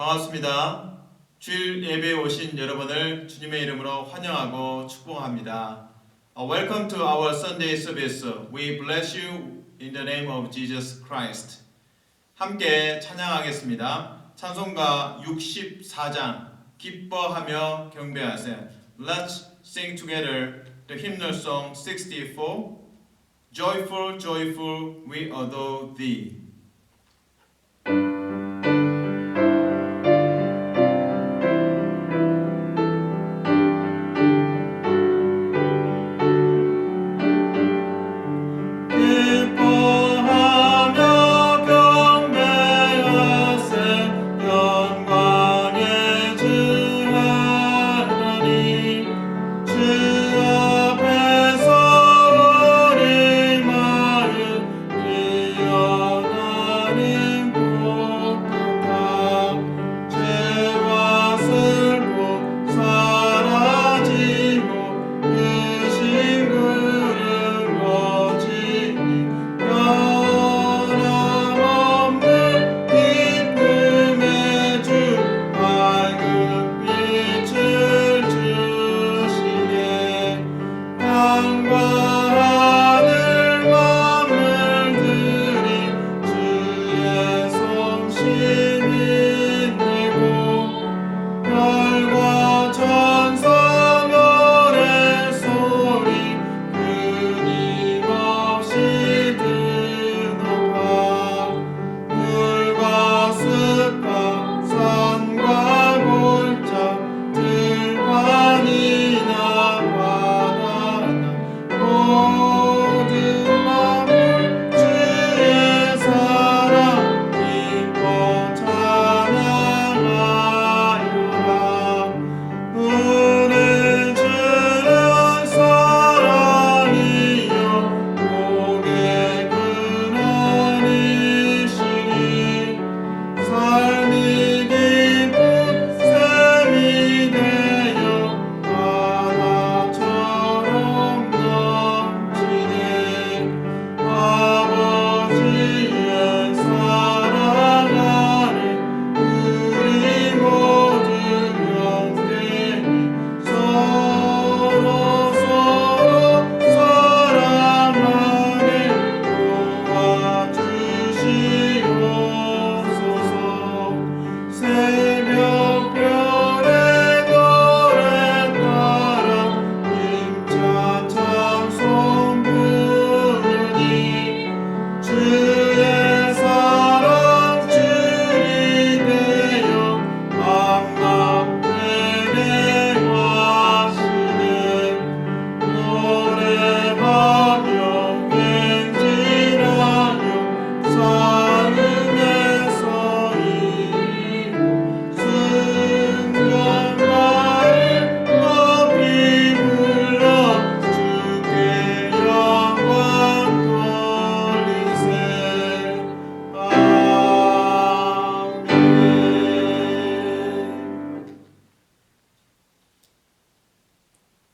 반갑습니다. 주일 예배에 오신 여러분을 주님의 이름으로 환영하고 축복합니다. Welcome to our Sunday service. We bless you in the name of Jesus Christ. 함께 찬양하겠습니다. 찬송가 64장 기뻐하며 경배하세. Let's sing together the hymnal song 64. Joyful, joyful, we adore thee.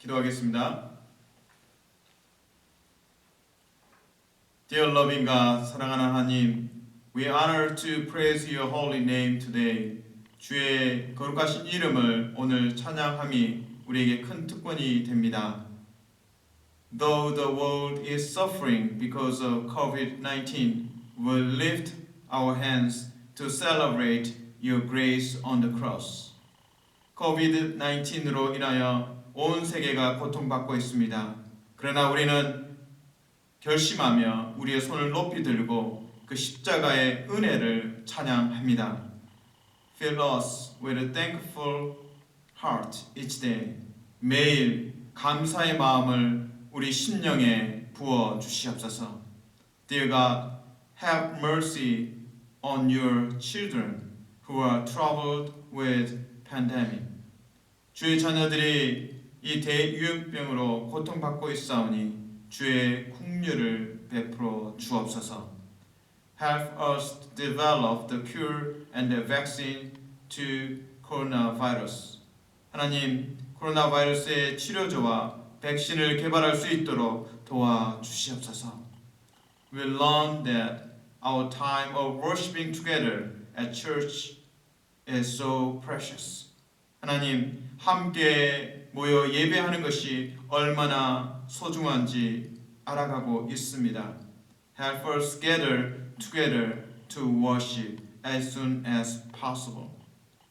기도하겠습니다. Dear loving God, 사랑하는 하나님, we honor to praise your holy name today. 주의 거룩하신 이름을 오늘 찬양함이 우리에게 큰 특권이 됩니다. Though the world is suffering because of COVID-19, we'll lift our hands to celebrate your grace on the cross. COVID-19으로 인하여 온 세계가 고통받고 있습니다. 그러나 우리는 결심하며 우리의 손을 높이 들고 그 십자가의 은혜를 찬양합니다. Fill us with a thankful heart each day. 매일 감사의 마음을 우리 심령에 부어 주시옵소서. Dear God, have mercy on your children who are troubled with pandemic. 주의 자녀들이 이 대유행병으로 고통받고 있사오니 주의 긍휼을 베풀어 주옵소서. Help us to develop the cure and the vaccine to coronavirus. 하나님, 코로나 바이러스의 치료제와 백신을 개발할 수 있도록 도와주시옵소서. We learn that our time of worshiping together at church is so precious. 하나님, 함께 모여 예배하는 것이 얼마나 소중한지 알아가고 있습니다. Help us gather together to worship as soon as possible.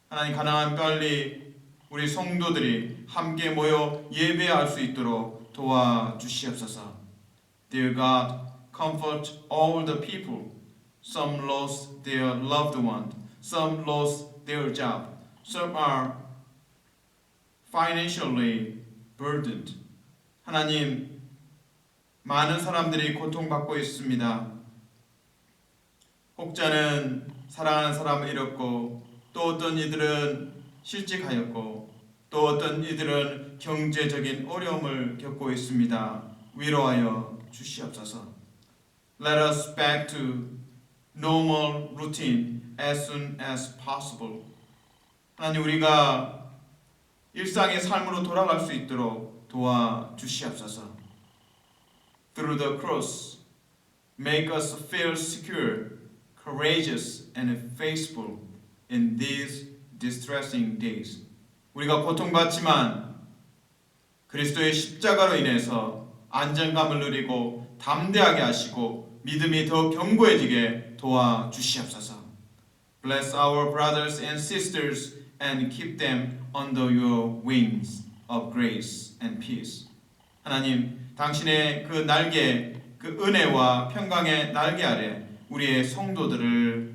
하나님, 가능한 빨리 우리 성도들이 함께 모여 예배할 수 있도록 도와주시옵소서. Dear God, comfort all the people. Some lost their loved one, some lost their job, some are financially burdened. 하나님, 많은 사람들이 고통받고 있습니다. 혹자는 사랑하는 사람을 잃었고, 또 어떤 이들은 실직하였고, 또 어떤 이들은 경제적인 어려움을 겪고 있습니다. 위로하여 주시옵소서. Let us back to normal routine as soon as possible. 하나님, 우리가 일상의 삶으로 돌아갈 수 있도록 도와주시옵소서. Through the cross, make us feel secure, courageous, and faithful in these distressing days. 우리가 고통받지만 그리스도의 십자가로 인해서 안정감을 누리고 담대하게 하시고 믿음이 더 견고해지게 도와주시옵소서. Bless our brothers and sisters and keep them under your wings of grace and peace. 하나님, 당신의 그 날개, 그 은혜와 평강의 날개 아래 우리의 성도들을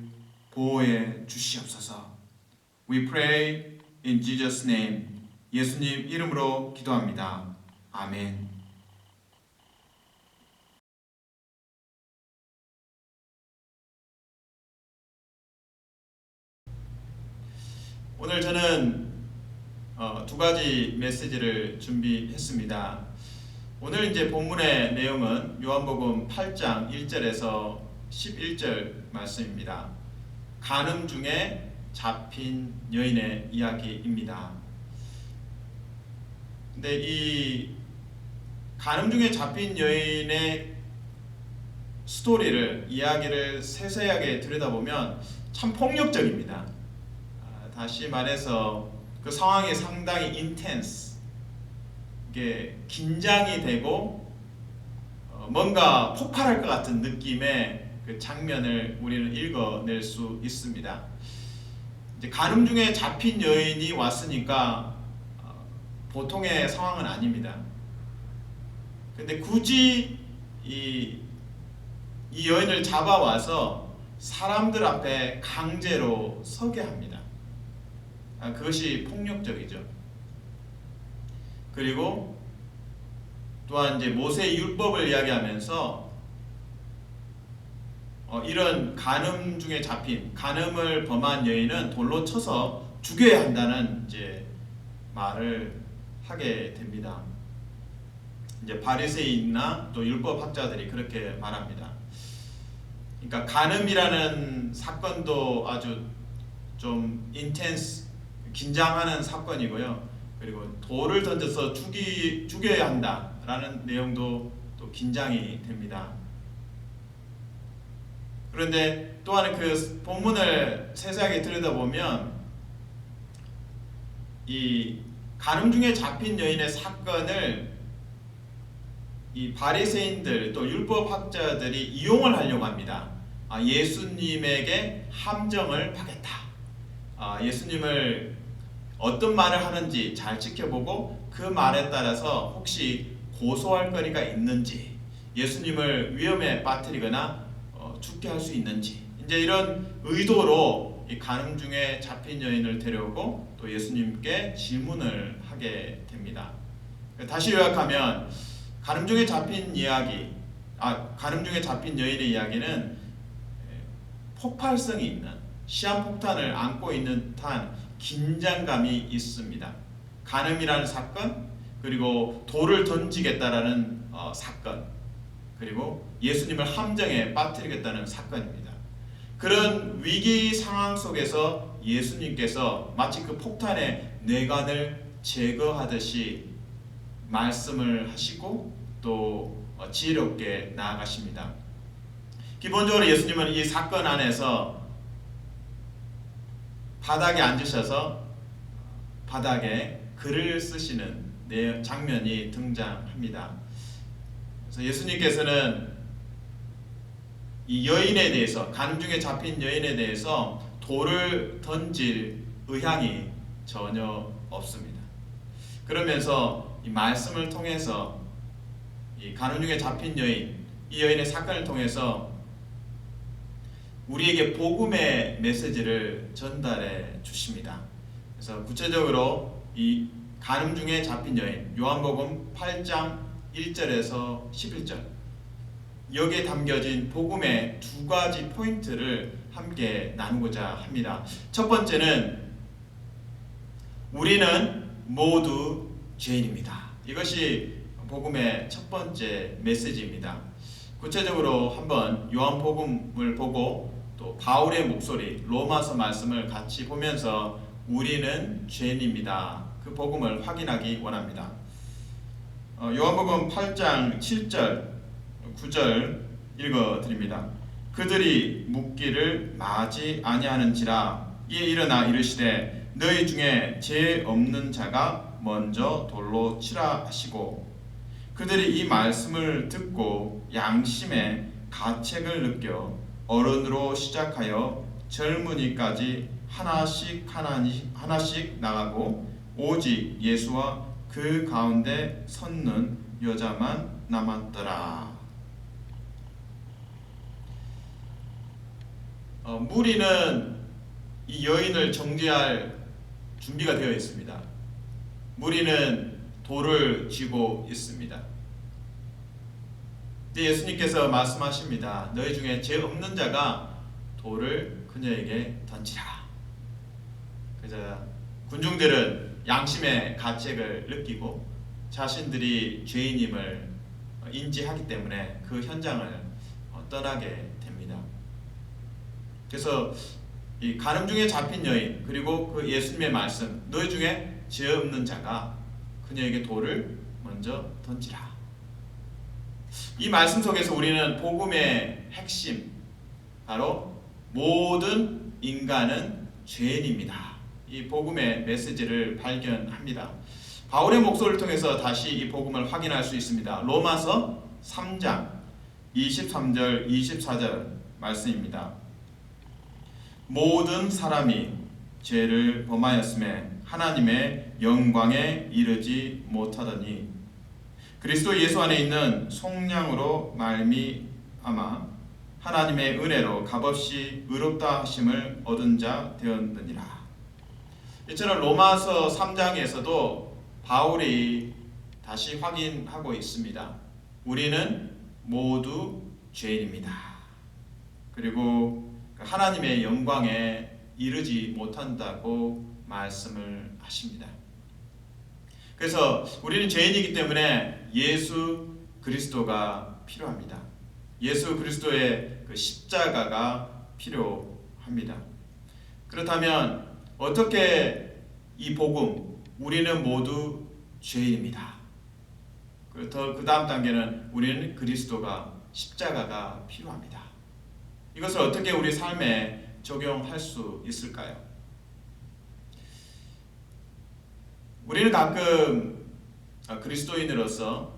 보호해 주시옵소서. We pray in Jesus' name. 예수님 이름으로 기도합니다. 아멘. 오늘 저는 두 가지 메시지를 준비했습니다. 오늘 이제 본문의 내용은 요한복음 8장 1절에서 11절 말씀입니다. 간음 중에 잡힌 여인의 이야기입니다. 근데 이 간음 중에 잡힌 여인의 스토리를, 이야기를 세세하게 들여다보면 참 폭력적입니다. 다시 말해서 그 상황이 상당히 intense, 이게 긴장이 되고 뭔가 폭발할 것 같은 느낌의 그 장면을 우리는 읽어낼 수 있습니다. 이제 간음 중에 잡힌 여인이 왔으니까 보통의 상황은 아닙니다. 근데 굳이 이 여인을 잡아와서 사람들 앞에 강제로 서게 합니다. 그것이 폭력적이죠. 그리고 또한 이제 모세의 율법을 이야기하면서 이런 간음 중에 잡힌, 간음을 범한 여인은 돌로 쳐서 죽여야 한다는 이제 말을 하게 됩니다. 이제 바리새인이나 또 율법학자들이 그렇게 말합니다. 그러니까 간음이라는 사건도 아주 좀 인텐스, 긴장하는 사건이고요. 그리고 돌을 던져서 죽여야 한다라는 내용도 또 긴장이 됩니다. 그런데 또한 그 본문을 세세하게 들여다보면 이 간음 중에 잡힌 여인의 사건을 이 바리새인들 또 율법학자들이 이용을 하려고 합니다. 예수님에게 함정을 파겠다. 예수님을 어떤 말을 하는지 잘 지켜보고 그 말에 따라서 혹시 고소할 거리가 있는지, 예수님을 위험에 빠뜨리거나 죽게 할 수 있는지, 이제 이런 의도로 이 간음 중에 잡힌 여인을 데려오고 또 예수님께 질문을 하게 됩니다. 다시 요약하면 간음 중에 잡힌 이야기, 간음 중에 잡힌 여인의 이야기는 폭발성이 있는, 시한폭탄을 안고 있는 듯한 긴장감이 있습니다. 간음이라는 사건, 그리고 돌을 던지겠다라는 사건, 그리고 예수님을 함정에 빠뜨리겠다는 사건입니다. 그런 위기 상황 속에서 예수님께서 마치 그 폭탄의 뇌관을 제거하듯이 말씀을 하시고 또 지혜롭게 나아가십니다. 기본적으로 예수님은 이 사건 안에서 바닥에 앉으셔서 바닥에 글을 쓰시는 장면이 등장합니다. 그래서 예수님께서는 이 여인에 대해서, 간음 중에 잡힌 여인에 대해서 돌을 던질 의향이 전혀 없습니다. 그러면서 이 말씀을 통해서 이 간음 중에 잡힌 여인, 이 여인의 사건을 통해서 우리에게 복음의 메시지를 전달해 주십니다. 그래서 구체적으로 이 간음 중에 잡힌 여인, 요한복음 8장 1절에서 11절, 여기에 담겨진 복음의 두 가지 포인트를 함께 나누고자 합니다. 첫 번째는 우리는 모두 죄인입니다. 이것이 복음의 첫 번째 메시지입니다. 구체적으로 한번 요한복음을 보고 또 바울의 목소리, 로마서 말씀을 같이 보면서 우리는 죄인입니다, 그 복음을 확인하기 원합니다. 요한복음 8장 7절 9절 읽어드립니다. 그들이 묻기를 마지 아니하는지라. 이에 일어나 이르시되 너희 중에 죄 없는 자가 먼저 돌로 치라 하시고, 그들이 이 말씀을 듣고 양심의 가책을 느껴 어른으로 시작하여 젊은이까지 하나씩 나가고 오직 예수와 그 가운데 섰는 여자만 남았더라. 무리는 이 여인을 정죄할 준비가 되어 있습니다. 무리는 돌을 쥐고 있습니다. 근데 예수님께서 말씀하십니다. 너희 중에 죄 없는 자가 돌을 그녀에게 던지라. 그래서 군중들은 양심의 가책을 느끼고 자신들이 죄인임을 인지하기 때문에 그 현장을 떠나게 됩니다. 그래서 이 간음 중에 잡힌 여인, 그리고 그 예수님의 말씀, 너희 중에 죄 없는 자가 그녀에게 돌을 먼저 던지라. 이 말씀 속에서 우리는 복음의 핵심, 바로 모든 인간은 죄인입니다, 이 복음의 메시지를 발견합니다. 바울의 목소리를 통해서 다시 이 복음을 확인할 수 있습니다. 로마서 3장 23절 24절 말씀입니다. 모든 사람이 죄를 범하였음에 하나님의 영광에 이르지 못하더니 그리스도 예수 안에 있는 속량으로 말미암아 하나님의 은혜로 값없이 의롭다 하심을 얻은 자 되었느니라. 이처럼 로마서 3장에서도 바울이 다시 확인하고 있습니다. 우리는 모두 죄인입니다. 그리고 하나님의 영광에 이르지 못한다고 말씀을 하십니다. 그래서 우리는 죄인이기 때문에 예수 그리스도가 필요합니다. 예수 그리스도의 그 십자가가 필요합니다. 그렇다면 어떻게 이 복음, 우리는 모두 죄인입니다, 그 다음 단계는 우리는 그리스도가, 십자가가 필요합니다. 이것을 어떻게 우리 삶에 적용할 수 있을까요? 우리는 가끔 그리스도인으로서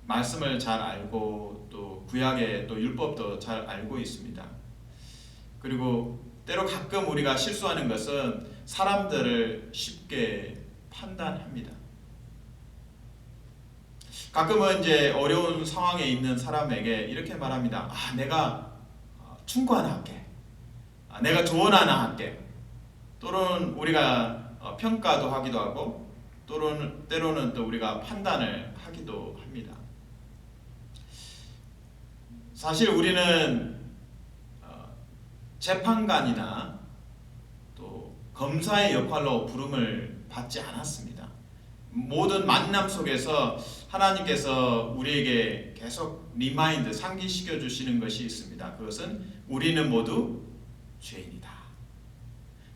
말씀을 잘 알고 또 구약의 또 율법도 잘 알고 있습니다. 그리고 때로 가끔 우리가 실수하는 것은 사람들을 쉽게 판단합니다. 가끔은 이제 어려운 상황에 있는 사람에게 이렇게 말합니다. 내가 충고 하나 할게. 내가 조언 하나 할게. 또는 우리가 평가도 하기도 하고, 또는 때로는 또 우리가 판단을 하기도 합니다. 사실 우리는 재판관이나 또 검사의 역할로 부름을 받지 않았습니다. 모든 만남 속에서 하나님께서 우리에게 계속 리마인드, 상기시켜 주시는 것이 있습니다. 그것은 우리는 모두 죄인이다.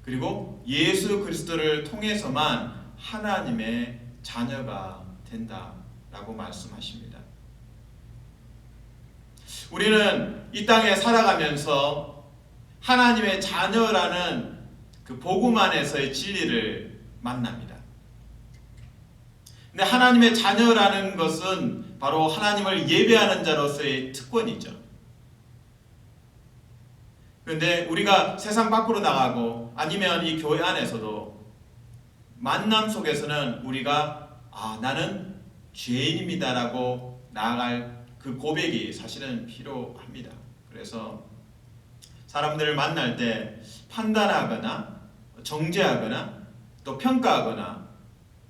그리고 예수 그리스도를 통해서만 하나님의 자녀가 된다라고 말씀하십니다. 우리는 이 땅에 살아가면서 하나님의 자녀라는 그 복음 안에서의 진리를 만납니다. 근데 하나님의 자녀라는 것은 바로 하나님을 예배하는 자로서의 특권이죠. 그런데 우리가 세상 밖으로 나가고 아니면 이 교회 안에서도 만남 속에서는 우리가 나는 죄인입니다라고 나아갈 그 고백이 사실은 필요합니다. 그래서 사람들을 만날 때 판단하거나 정죄하거나 또 평가하거나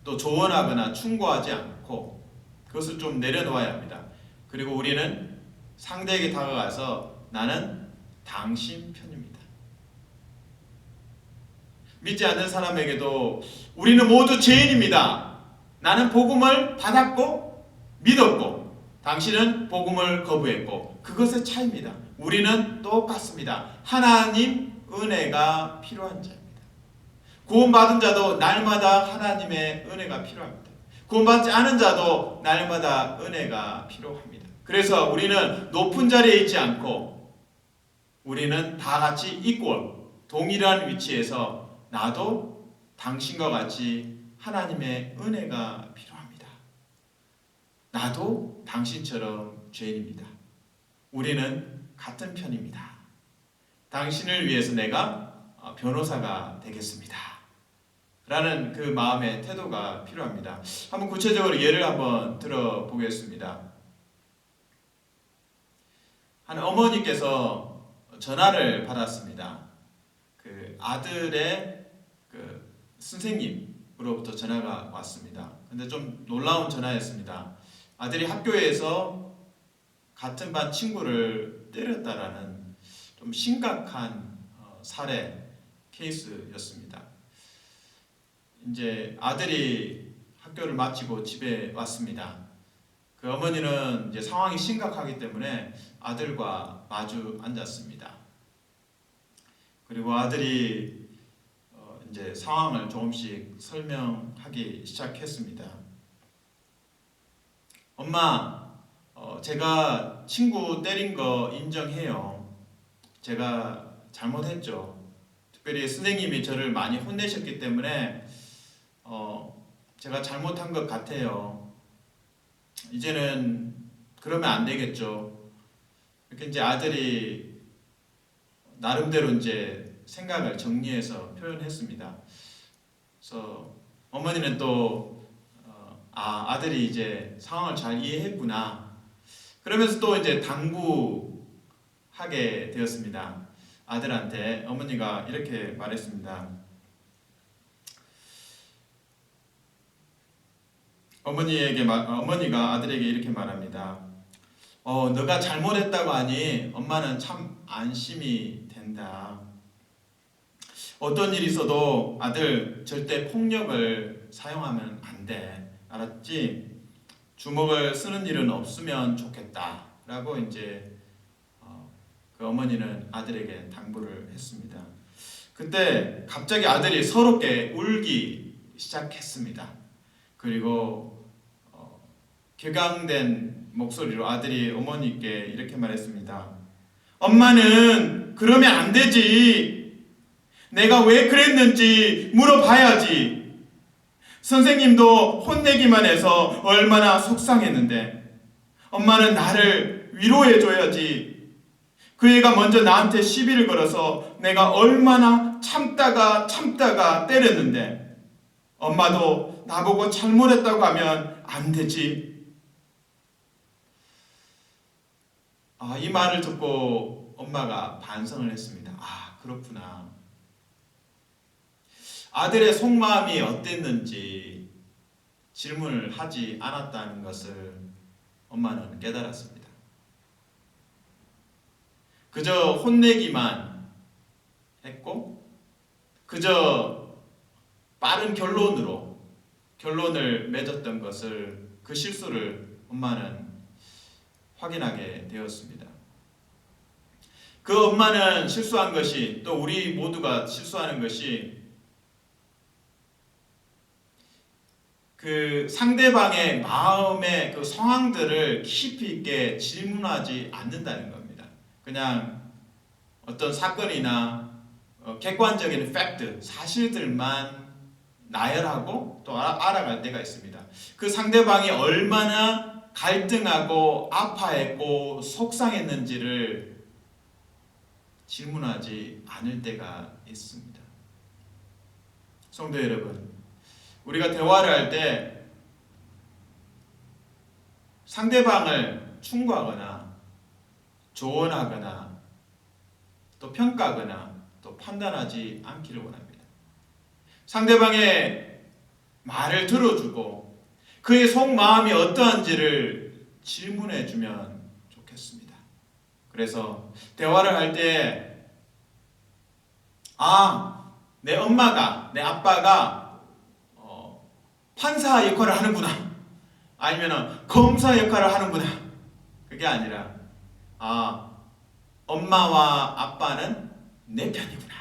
또 조언하거나 충고하지 않고 그것을 좀 내려놓아야 합니다. 그리고 우리는 상대에게 다가가서 나는 당신 편입니다. 믿지 않는 사람에게도 우리는 모두 죄인입니다. 나는 복음을 받았고 믿었고 당신은 복음을 거부했고 그것의 차이입니다. 우리는 똑같습니다. 하나님 은혜가 필요한 자입니다. 구원받은 자도 날마다 하나님의 은혜가 필요합니다. 구원받지 않은 자도 날마다 은혜가 필요합니다. 그래서 우리는 높은 자리에 있지 않고 우리는 다 같이 이꼴 동일한 위치에서 나도 당신과 같이 하나님의 은혜가 필요합니다. 나도 당신처럼 죄인입니다. 우리는 같은 편입니다. 당신을 위해서 내가 변호사가 되겠습니다. 라는 그 마음의 태도가 필요합니다. 한번 구체적으로 예를 한번 들어보겠습니다. 한 어머니께서 전화를 받았습니다. 그 아들의 그 선생님으로부터 전화가 왔습니다. 근데 좀 놀라운 전화였습니다. 아들이 학교에서 같은 반 친구를 때렸다라는 좀 심각한 사례 케이스였습니다. 이제 아들이 학교를 마치고 집에 왔습니다. 그 어머니는 이제 상황이 심각하기 때문에 아들과 마주 앉았습니다. 그리고 아들이 이제 상황을 조금씩 설명하기 시작했습니다. 엄마, 제가 친구 때린 거 인정해요. 제가 잘못했죠. 특별히 선생님이 저를 많이 혼내셨기 때문에 제가 잘못한 것 같아요. 이제는 그러면 안 되겠죠. 이렇게 이제 아들이 나름대로 이제 생각을 정리해서 표현했습니다. 그래서 어머니는 또 아들이 이제 상황을 잘 이해했구나. 그러면서 또 이제 당부하게 되었습니다. 아들한테 어머니가 이렇게 말했습니다. 어머니가 아들에게 이렇게 말합니다. 너가 잘못했다고 하니 엄마는 참 안심이 된다. 어떤 일이 있어도 아들 절대 폭력을 사용하면 안 돼. 알았지? 주먹을 쓰는 일은 없으면 좋겠다. 라고 이제 그 어머니는 아들에게 당부를 했습니다. 그때 갑자기 아들이 서럽게 울기 시작했습니다. 그리고 격앙된 목소리로 아들이 어머니께 이렇게 말했습니다. 엄마는 그러면 안 되지. 내가 왜 그랬는지 물어봐야지. 선생님도 혼내기만 해서 얼마나 속상했는데 엄마는 나를 위로해줘야지. 그 애가 먼저 나한테 시비를 걸어서 내가 얼마나 참다가 때렸는데 엄마도 나보고 잘못했다고 하면 안 되지. 이 말을 듣고 엄마가 반성을 했습니다. 그렇구나. 아들의 속마음이 어땠는지 질문을 하지 않았다는 것을 엄마는 깨달았습니다. 그저 혼내기만 했고 그저 빠른 결론을 맺었던 것을 그 실수를 엄마는 확인하게 되었습니다. 그 엄마는 실수한 것이 또 우리 모두가 실수하는 것이 그 상대방의 마음의 그 상황들을 깊이 있게 질문하지 않는다는 겁니다. 그냥 어떤 사건이나 객관적인 팩트, 사실들만 나열하고 또 알아갈 때가 있습니다. 그 상대방이 얼마나 갈등하고 아파했고 속상했는지를 질문하지 않을 때가 있습니다. 성도 여러분, 우리가 대화를 할 때 상대방을 충고하거나 조언하거나 또 평가하거나 또 판단하지 않기를 원합니다. 상대방의 말을 들어주고 그의 속마음이 어떠한지를 질문해주면 좋겠습니다. 그래서 대화를 할 때 내 엄마가, 내 아빠가 판사 역할을 하는구나, 아니면 검사 역할을 하는구나, 그게 아니라 엄마와 아빠는 내 편이구나,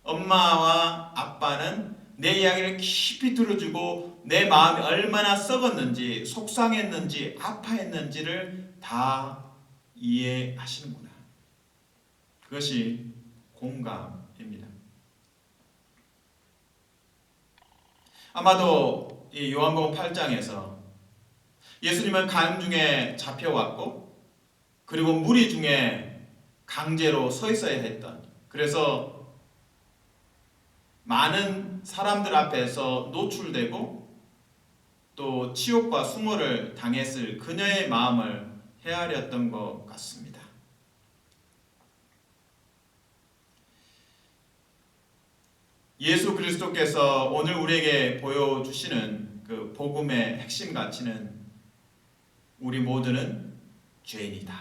엄마와 아빠는 내 이야기를 깊이 들어주고 내 마음이 얼마나 썩었는지, 속상했는지, 아파했는지를 다 이해하시는구나. 그것이 공감입니다. 아마도 이 요한복음 8장에서 예수님은 간 중에 잡혀왔고 그리고 무리 중에 강제로 서 있어야 했던, 그래서 많은 사람들 앞에서 노출되고 또 치욕과 수모를 당했을 그녀의 마음을 헤아렸던 것 같습니다. 예수 그리스도께서 오늘 우리에게 보여주시는 그 복음의 핵심 가치는 우리 모두는 죄인이다.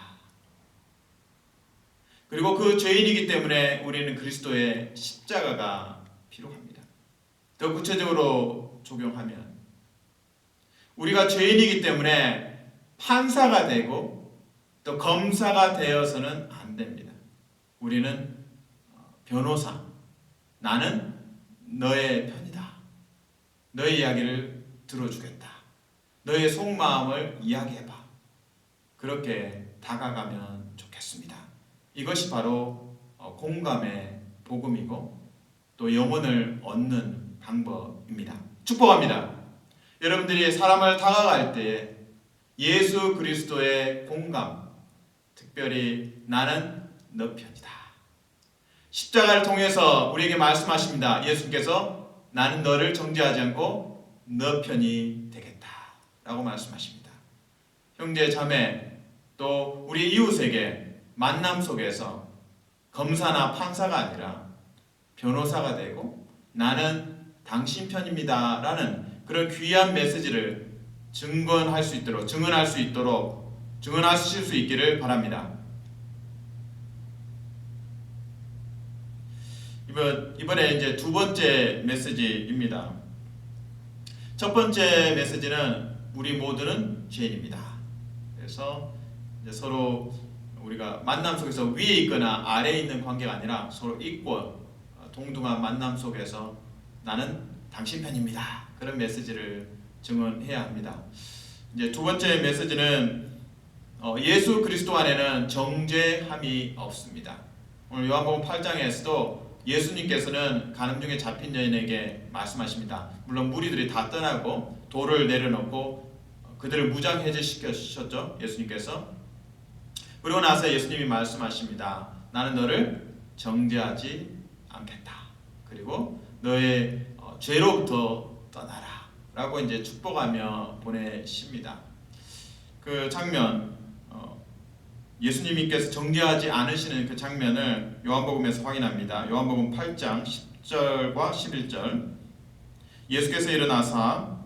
그리고 그 죄인이기 때문에 우리는 그리스도의 십자가가 필요합니다. 더 구체적으로 적용하면 우리가 죄인이기 때문에 판사가 되고 또 검사가 되어서는 안 됩니다. 우리는 변호사, 나는 너의 편이다, 너의 이야기를 들어주겠다, 너의 속마음을 이야기해봐, 그렇게 다가가면 좋겠습니다. 이것이 바로 공감의 복음이고 또 영혼을 얻는 방법입니다. 축복합니다. 여러분들이 사람을 다가갈 때 예수 그리스도의 공감, 특별히 나는 너 편이다, 십자가를 통해서 우리에게 말씀하십니다. 예수께서 나는 너를 정죄하지 않고 너 편이 되겠다 라고 말씀하십니다. 형제 자매 또 우리 이웃에게 만남 속에서 검사나 판사가 아니라 변호사가 되고 나는 당신 편입니다 라는 그런 귀한 메시지를 증언하실 수 있기를 바랍니다. 이번에 이제 두 번째 메시지입니다. 첫 번째 메시지는 우리 모두는 죄인입니다. 그래서 이제 서로 우리가 만남 속에서 위에 있거나 아래에 있는 관계가 아니라 서로 동등한 만남 속에서 나는 당신 편입니다, 그런 메시지를 증언해야 합니다. 이제 두 번째 메시지는 예수 그리스도 안에는 정죄함이 없습니다. 오늘 요한복음 8장에서도 예수님께서는 간음 중에 잡힌 여인에게 말씀하십니다. 물론 무리들이 다 떠나고 돌을 내려놓고 그들을 무장해제시켰죠, 예수님께서. 그러고 나서 예수님이 말씀하십니다. 나는 너를 정죄하지 않겠다. 그리고 너의 죄로부터 떠나라 라고 이제 축복하며 보내십니다. 그 장면, 예수님께서 정죄하지 않으시는 그 장면을 요한복음에서 확인합니다. 요한복음 8장 10절과 11절. 예수께서 일어나사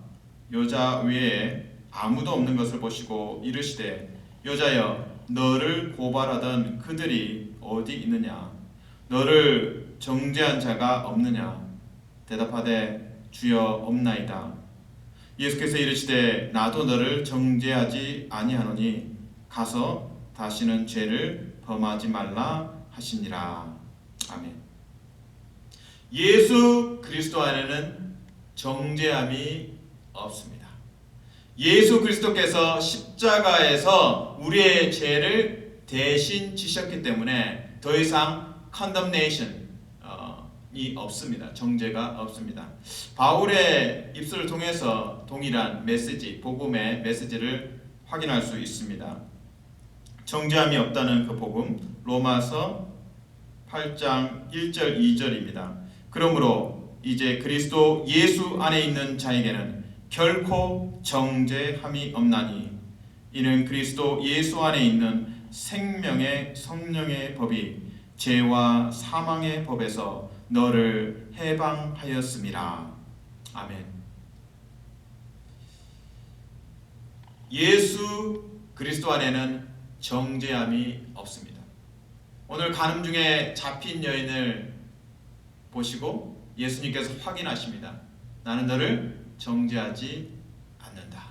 여자 외에 아무도 없는 것을 보시고 이르시되 여자여 너를 고발하던 그들이 어디 있느냐? 너를 정죄한 자가 없느냐? 대답하되 주여 없나이다. 예수께서 이르시되 나도 너를 정죄하지 아니하노니 가서 다시는 죄를 범하지 말라 하시니라. 아멘. 예수 그리스도 안에는 정죄함이 없습니다. 예수 그리스도께서 십자가에서 우리의 죄를 대신 지셨기 때문에 더 이상 condemnation, 이 없습니다. 정죄가 없습니다. 바울의 입술을 통해서 동일한 메시지, 복음의 메시지를 확인할 수 있습니다. 정죄함이 없다는 그 복음, 로마서 8장 1절 2절입니다. 그러므로 이제 그리스도 예수 안에 있는 자에게는 결코 정죄함이 없나니 이는 그리스도 예수 안에 있는 생명의 성령의 법이 죄와 사망의 법에서 너를 해방하였음이라. 아멘. 예수 그리스도 안에는 정죄함이 없습니다. 오늘 간음 중에 잡힌 여인을 보시고 예수님께서 확인하십니다. 나는 너를 정죄하지 않는다.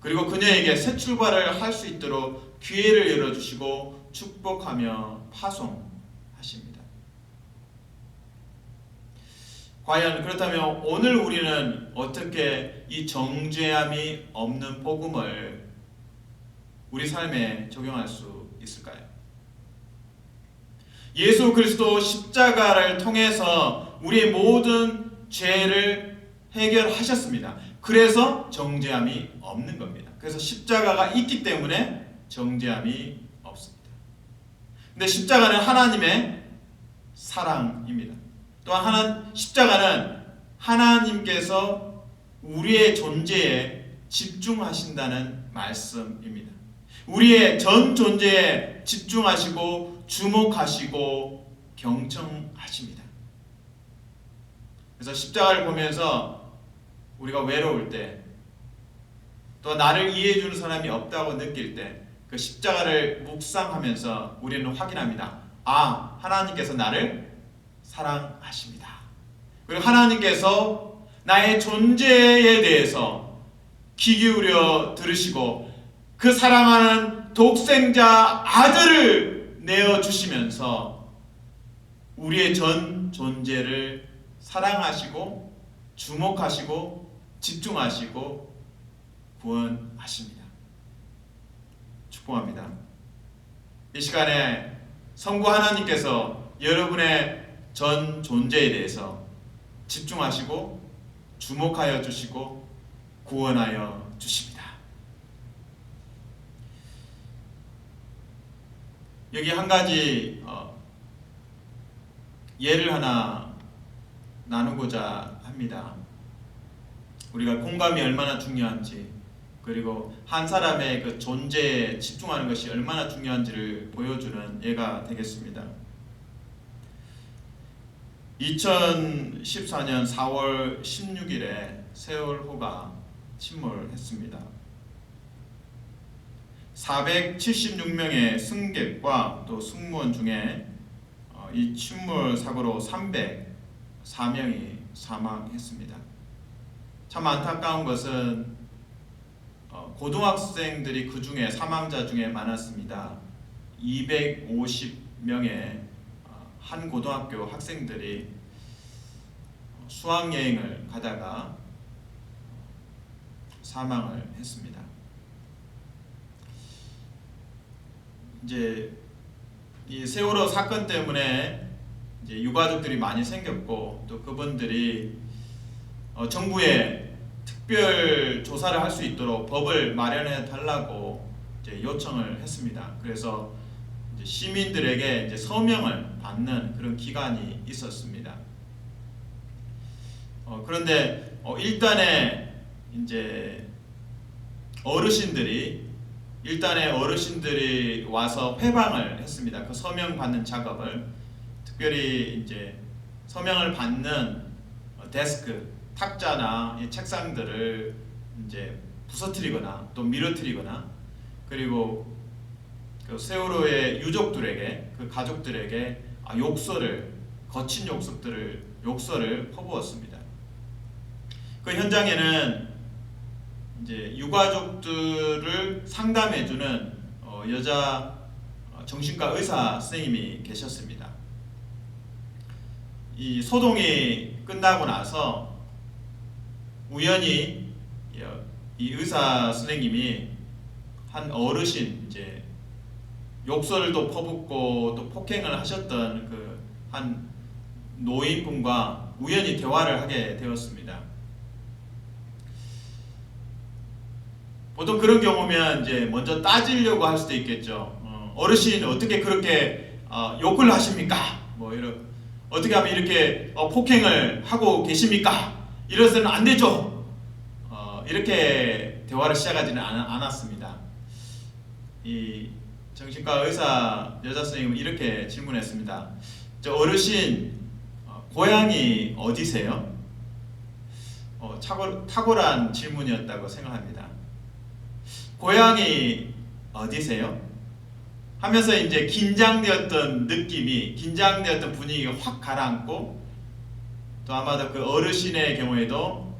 그리고 그녀에게 새 출발을 할 수 있도록 기회를 열어주시고 축복하며 파송하십니다. 과연 그렇다면 오늘 우리는 어떻게 이 정죄함이 없는 복음을 우리 삶에 적용할 수 있을까요? 예수 그리스도 십자가를 통해서 우리의 모든 죄를 해결하셨습니다. 그래서 정죄함이 없는 겁니다. 그래서 십자가가 있기 때문에 정죄함이 없습니다. 근데 십자가는 하나님의 사랑입니다. 또한 십자가는 하나님께서 우리의 존재에 집중하신다는 말씀입니다. 우리의 전 존재에 집중하시고 주목하시고 경청하십니다. 그래서 십자가를 보면서 우리가 외로울 때, 또 나를 이해해 주는 사람이 없다고 느낄 때 그 십자가를 묵상하면서 우리는 확인합니다. 아, 하나님께서 나를 사랑하십니다. 그리고 하나님께서 나의 존재에 대해서 귀 기울여 들으시고 그 사랑하는 독생자 아들을 내어주시면서 우리의 전 존재를 사랑하시고 주목하시고 집중하시고 구원하십니다. 축복합니다. 이 시간에 성부 하나님께서 여러분의 전 존재에 대해서 집중하시고 주목하여 주시고 구원하여 주십니다. 여기 한 가지 예를 하나 나누고자 합니다. 우리가 공감이 얼마나 중요한지, 그리고 한 사람의 그 존재에 집중하는 것이 얼마나 중요한지를 보여주는 예가 되겠습니다. 2014년 4월 16일에 세월호가 침몰했습니다. 476명의 승객과 또 승무원 중에 이 침몰 사고로 304명이 사망했습니다. 참 안타까운 것은 고등학생들이 그 중에 사망자 중에 많았습니다. 250명의 한 고등학교 학생들이 수학여행을 가다가 사망을 했습니다. 이제 이 세월호 사건 때문에 이제 유가족들이 많이 생겼고, 또 그분들이 정부에 특별 조사를 할 수 있도록 법을 마련해 달라고 이제 요청을 했습니다. 그래서 이제 시민들에게 이제 서명을 받는 그런 기간이 있었습니다. 그런데 일단의 어르신들이 와서 회방을 했습니다. 그 서명 받는 작업을, 특별히 이제 서명을 받는 데스크, 탁자나 이 책상들을 이제 부서뜨리거나 또 밀어뜨리거나, 그리고 그 세월호의 유족들에게, 그 가족들에게 거친 욕설을 퍼부었습니다. 그 현장에는 이제 유가족들을 상담해주는 여자 정신과 의사 선생님이 계셨습니다. 이 소동이 끝나고 나서 우연히 이 의사 선생님이 한 어르신, 이제 욕설을 또 퍼붓고 또 폭행을 하셨던 그 한 노인분과 우연히 대화를 하게 되었습니다. 보통 그런 경우면 이제 먼저 따지려고 할 수도 있겠죠. 어르신 어떻게 그렇게 욕을 하십니까? 뭐 이런 어떻게 하면 이렇게 폭행을 하고 계십니까? 이래서는 안 되죠. 이렇게 대화를 시작하지는 않았습니다. 이 정신과 의사 여자 선생님은 이렇게 질문했습니다. 저 어르신 고향이 어디세요? 탁월한 질문이었다고 생각합니다. 고향이 어디세요? 하면서 이제 긴장되었던 느낌이, 긴장되었던 분위기가 확 가라앉고, 또 아마도 그 어르신의 경우에도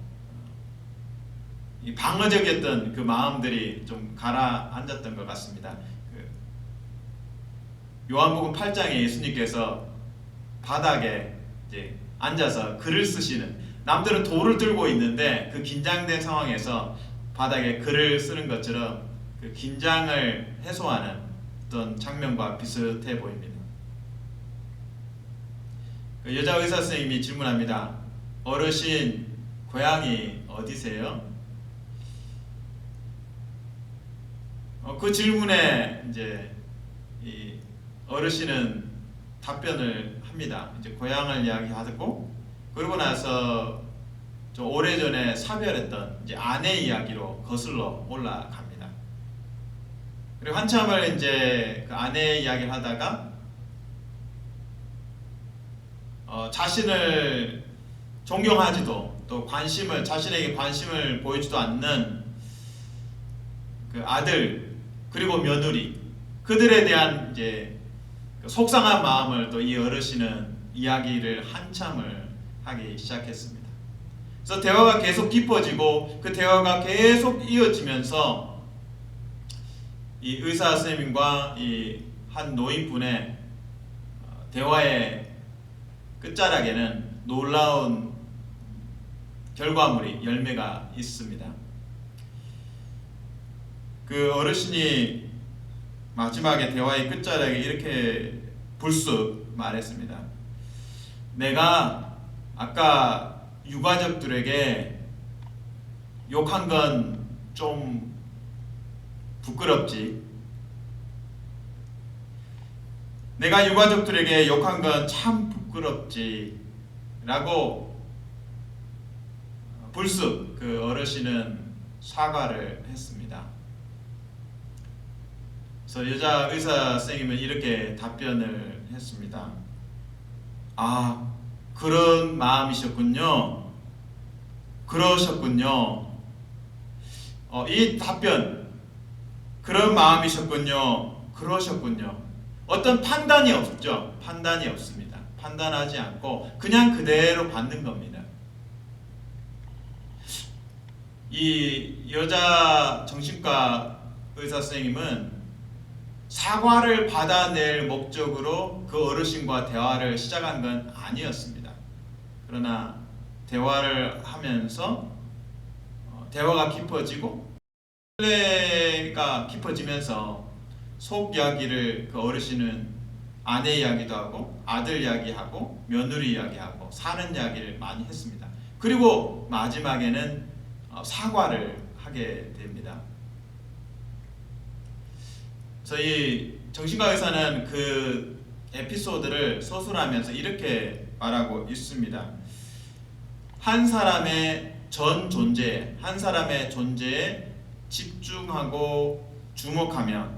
이 방어적이었던 그 마음들이 좀 가라앉았던 것 같습니다. 요한복음 8장에 예수님께서 바닥에 이제 앉아서 글을 쓰시는, 남들은 돌을 들고 있는데 그 긴장된 상황에서 바닥에 글을 쓰는 것처럼 그 긴장을 해소하는 어떤 장면과 비슷해 보입니다. 그 여자 의사 선생님이 질문합니다. 어르신 고향이 어디세요? 그 질문에 이제 이 어르신은 답변을 합니다. 이제 고향을 이야기하고, 그러고 나서 좀 오래전에 사별했던 이제 아내 이야기로 거슬러 올라갑니다. 그리고 한참을 이제 그 아내 이야기를 하다가 자신을 존경하지도 또 자신에게 관심을 보이지도 않는 그 아들 그리고 며느리, 그들에 대한 이제 속상한 마음을 또 이 어르신은 이야기를 한참을 하기 시작했습니다. 그래서 대화가 계속 깊어지고 그 대화가 계속 이어지면서 이 의사 선생님과 이 한 노인분의 대화의 끝자락에는 놀라운 결과물이, 열매가 있습니다. 그 어르신이 마지막에 대화의 끝자락에 이렇게 불쑥 말했습니다. 내가 아까 유가족들에게 욕한 건 좀 부끄럽지. 내가 유가족들에게 욕한 건 참 부끄럽지. 라고 불쑥 그 어르신은 사과를 했습니다. 그래서 여자 의사 선생님은 이렇게 답변을 했습니다. 아, 그런 마음이셨군요. 그러셨군요. 이 답변, 그런 마음이셨군요. 그러셨군요. 어떤 판단이 없죠. 판단이 없습니다. 판단하지 않고 그냥 그대로 받는 겁니다. 이 여자 정신과 의사 선생님은 사과를 받아낼 목적으로 그 어르신과 대화를 시작한 건 아니었습니다. 그러나 대화를 하면서 대화가 깊어지고 신뢰가 깊어지면서 속 이야기를 그 어르신은 아내 이야기도 하고 아들 이야기하고 며느리 이야기하고 사는 이야기를 많이 했습니다. 그리고 마지막에는 사과를 하게 됩니다. 저희 정신과 의사는 그 에피소드를 서술하면서 이렇게 말하고 있습니다. 한 사람의 전 존재, 한 사람의 존재에 집중하고 주목하면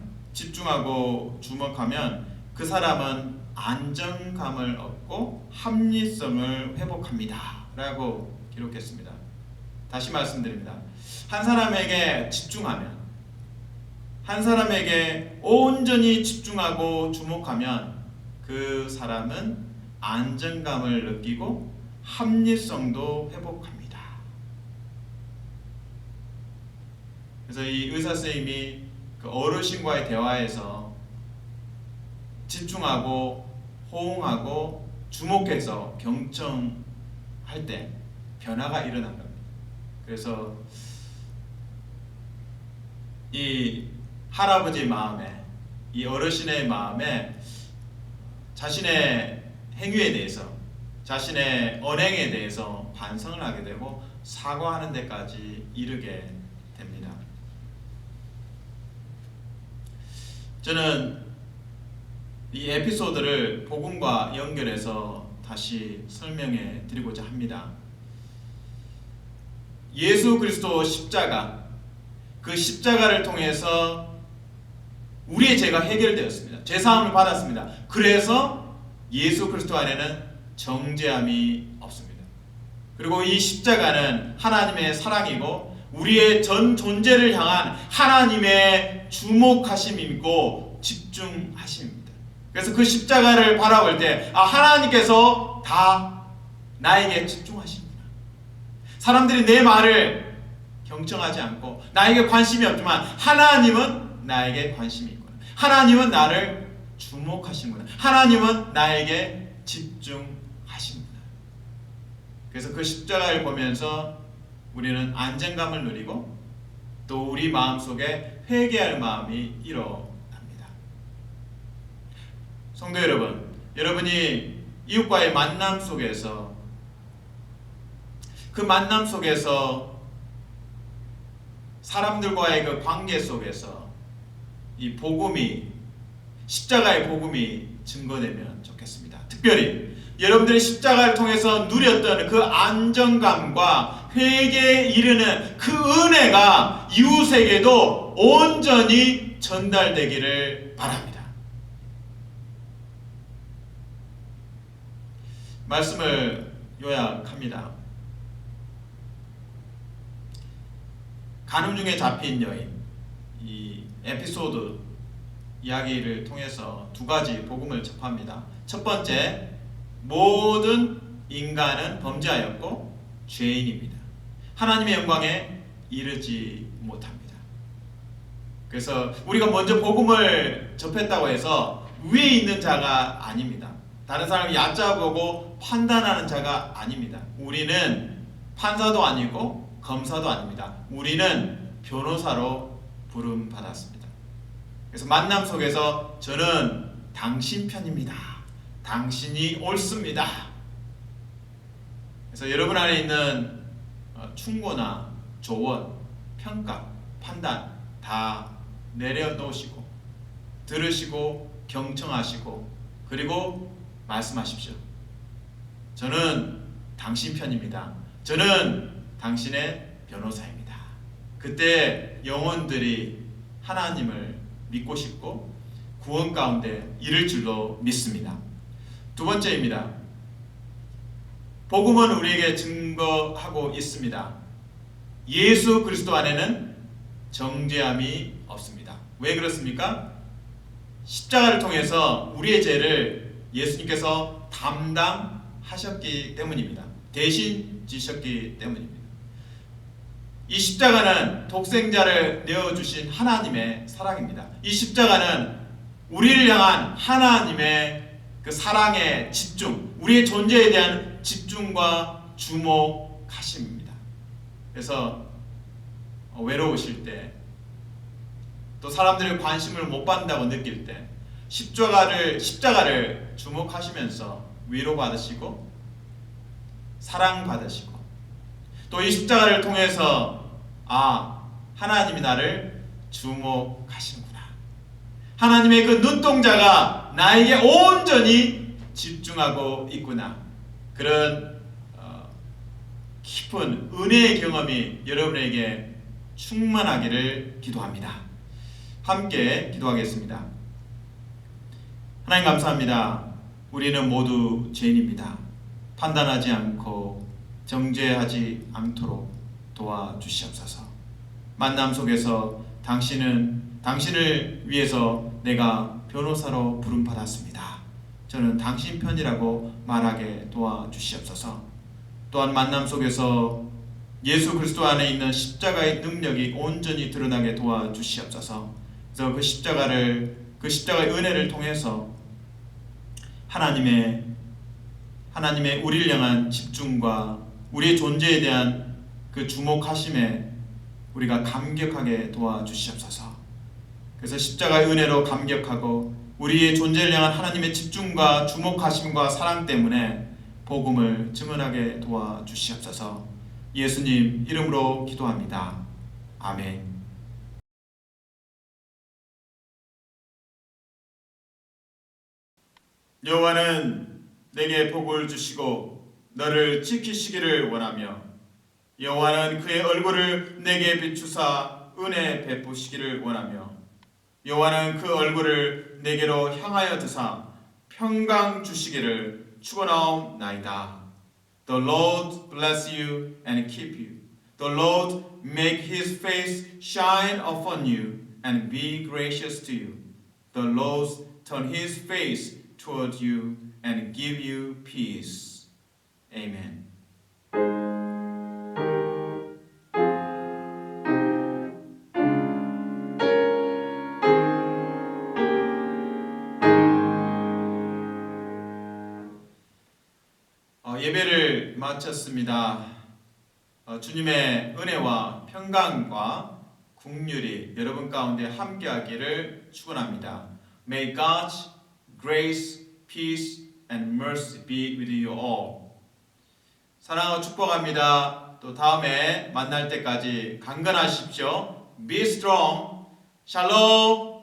그 사람은 안정감을 얻고 합리성을 회복합니다. 라고 기록했습니다. 다시 말씀드립니다. 한 사람에게 집중하면, 한 사람에게 온전히 집중하고 주목하면 그 사람은 안정감을 느끼고 합리성도 회복합니다. 그래서 이 의사 선생님이 그 어르신과의 대화에서 집중하고 호응하고 주목해서 경청할 때 변화가 일어난 겁니다. 그래서 이 할아버지 마음에, 이 어르신의 마음에 자신의 행위에 대해서 자신의 언행에 대해서 반성을 하게 되고 사과하는 데까지 이르게 됩니다. 저는 이 에피소드를 복음과 연결해서 다시 설명해 드리고자 합니다. 예수 그리스도 십자가, 그 십자가를 통해서 우리의 죄가 해결되었습니다. 죄사함을 받았습니다. 그래서 예수 그리스도 안에는 정죄함이 없습니다. 그리고 이 십자가는 하나님의 사랑이고 우리의 전 존재를 향한 하나님의 주목하심이고 집중하심입니다. 그래서 그 십자가를 바라볼 때 하나님께서 다 나에게 집중하시는구나. 사람들이 내 말을 경청하지 않고 나에게 관심이 없지만 하나님은 나에게 관심이 있구나. 하나님은 나를 주목하시는구나. 하나님은 나에게 집중하시는구나. 그래서 그 십자가를 보면서 우리는 안정감을 누리고 또 우리 마음속에 회개할 마음이 일어납니다. 성도 여러분, 여러분이 이웃과의 만남 속에서 그 만남 속에서 사람들과의 그 관계 속에서 이 복음이, 십자가의 복음이 증거되면 좋겠습니다. 특별히 여러분들이 십자가를 통해서 누렸던 그 안정감과 회개에 이르는 그 은혜가 이웃에게도 온전히 전달되기를 바랍니다. 말씀을 요약합니다. 간음 중에 잡힌 여인, 이 에피소드 이야기를 통해서 두 가지 복음을 접합니다. 첫 번째, 모든 인간은 범죄하였고 죄인입니다. 하나님의 영광에 이르지 못합니다. 그래서 우리가 먼저 복음을 접했다고 해서 위에 있는 자가 아닙니다. 다른 사람이 얕잡아보고 판단하는 자가 아닙니다. 우리는 판사도 아니고 검사도 아닙니다. 우리는 변호사로 부름받았습니다. 그래서 만남 속에서 저는 당신 편입니다. 당신이 옳습니다. 그래서 여러분 안에 있는 충고나 조언, 평가, 판단 다 내려놓으시고 들으시고 경청하시고 그리고 말씀하십시오. 저는 당신 편입니다. 저는 당신의 변호사입니다. 그때 영혼들이 하나님을 믿고 싶고 구원 가운데 이를 줄로 믿습니다. 두 번째입니다. 복음은 우리에게 증거하고 있습니다. 예수 그리스도 안에는 정죄함이 없습니다. 왜 그렇습니까? 십자가를 통해서 우리의 죄를 예수님께서 담당하셨기 때문입니다. 대신 지셨기 때문입니다. 이 십자가는 독생자를 내어주신 하나님의 사랑입니다. 이 십자가는 우리를 향한 하나님의 그 사랑의 집중, 우리의 존재에 대한 집중과 주목하심입니다. 그래서 외로우실 때, 또 사람들의 관심을 못 받는다고 느낄 때 십자가를 주목하시면서 위로받으시고 사랑받으시고 또 이 십자가를 통해서 하나님이 나를 주목하시는구나. 하나님의 그 눈동자가 나에게 온전히 집중하고 있구나. 그런 깊은 은혜의 경험이 여러분에게 충만하기를 기도합니다. 함께 기도하겠습니다. 하나님 감사합니다. 우리는 모두 죄인입니다. 판단하지 않고 정죄하지 않도록 도와주시옵소서. 만남 속에서 당신을 위해서 내가 변호사로 부름받았습니다. 저는 당신 편이라고 말하게 도와주시옵소서. 또한 만남 속에서 예수 그리스도 안에 있는 십자가의 능력이 온전히 드러나게 도와주시옵소서. 그래서 그 십자가의 은혜를 통해서 하나님의 우리를 향한 집중과 우리의 존재에 대한 그 주목하심에 우리가 감격하게 도와주시옵소서. 그래서 십자가의 은혜로 감격하고 우리의 존재를 향한 하나님의 집중과 주목하심과 사랑 때문에 복음을 증언하게 도와주시옵소서. 예수님 이름으로 기도합니다. 아멘. 여호와는 내게 복을 주시고 너를 지키시기를 원하며 여호와는 그의 얼굴을 내게 비추사 은혜 베푸시기를 원하며 여호와는 그 얼굴을 내게로 향하여 드사 평강 주시기를 축원하옵나이다. The Lord bless you and keep you. The Lord make his face shine upon you and be gracious to you. The Lord turn his face toward you and give you peace. Amen. 예배를 마쳤습니다. 주님의 은혜와 평강과 긍휼이 여러분 가운데 함께하기를 축원합니다. May God's grace, peace, and mercy be with you all. 사랑하고 축복합니다. 또 다음에 만날 때까지 강건하십시오. Be strong. 샬롬.